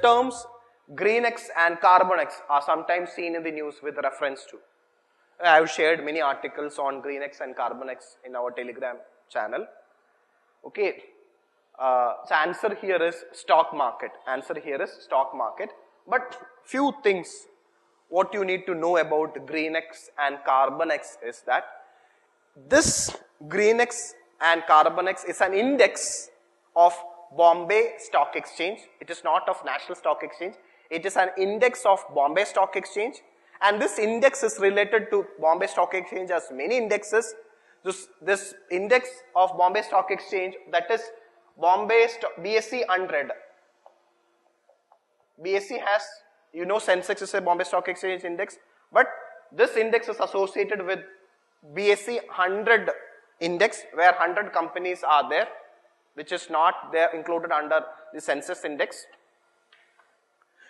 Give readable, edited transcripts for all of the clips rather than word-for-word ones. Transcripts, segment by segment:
terms Greenex and Carbonex are sometimes seen in the news with reference to. I have shared many articles on Greenex and Carbonex in our Telegram channel. Okay. So answer here is stock market. Answer here is stock market. But few things what you need to know about Greenex and Carbonex is that this Greenex and Carbonex is an index of Bombay Stock Exchange. It is not of National Stock Exchange. It is an index of Bombay Stock Exchange, and this index is related to Bombay Stock Exchange as many indexes. This index of Bombay Stock Exchange, that is Bombay BSE 100. BSE has, you know, Sensex is a Bombay Stock Exchange index, but this index is associated with BSE 100 index, where 100 companies are there, which is not there included under the census index.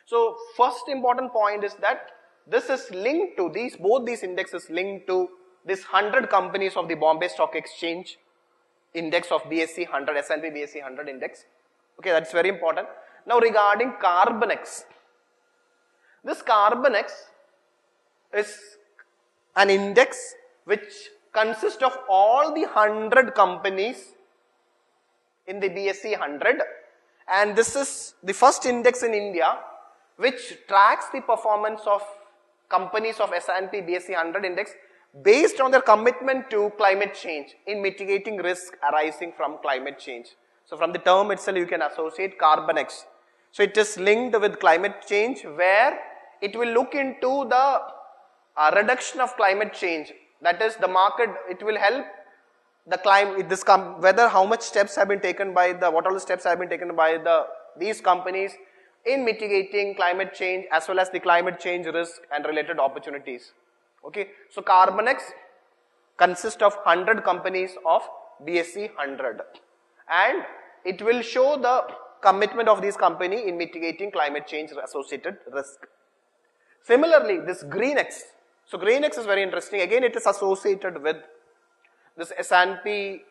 So first important point is that this is linked to both these indexes linked to this 100 companies of the Bombay Stock Exchange index of BSE 100, S&P BSE 100 index. Okay, that's very important. Now regarding Carbonex, this Carbonex is an index which consists of all the 100 companies in the BSE 100, and this is the first index in India which tracks the performance of companies of S&P BSE 100 index based on their commitment to climate change in mitigating risk arising from climate change. So from the term itself you can associate Carbonex. So it is linked with climate change, where it will look into the reduction of climate change. That is the market, it will help the climate, whether how much steps have been taken by what all the steps have been taken by these companies in mitigating climate change as well as the climate change risk and related opportunities. Okay, so Carbonex consists of 100 companies of BSE 100, and it will show the commitment of this company in mitigating climate change associated risk. Similarly, this Greenex. So Greenex is very interesting. Again, it is associated with this S&P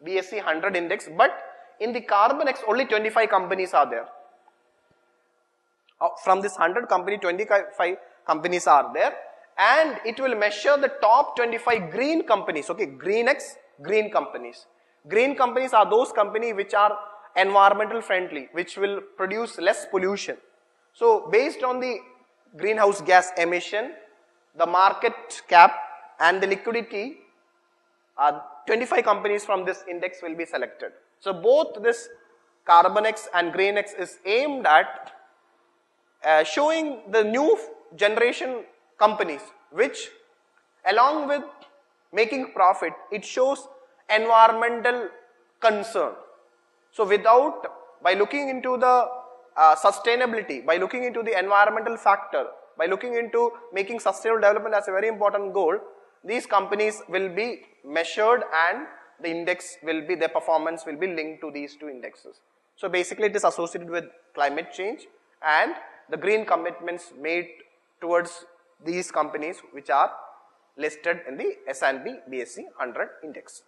BSE 100 index, but in the Carbonex only 25 companies are there. From this 100 company, 25 companies are there, and it will measure the top 25 green companies. Okay, Greenex, green companies. Green companies are those companies which are environmental friendly, which will produce less pollution. So based on the greenhouse gas emission, the market cap and the liquidity, 25 companies from this index will be selected. So both this Carbonex and Greenex is aimed at showing the new generation companies, which along with making profit, it shows environmental concern. So by looking into the sustainability, by looking into the environmental factor, by looking into making sustainable development as a very important goal, these companies will be measured and the index will be, their performance will be linked to these two indexes. So basically it is associated with climate change and the green commitments made towards these companies which are listed in the S&P BSE 100 index.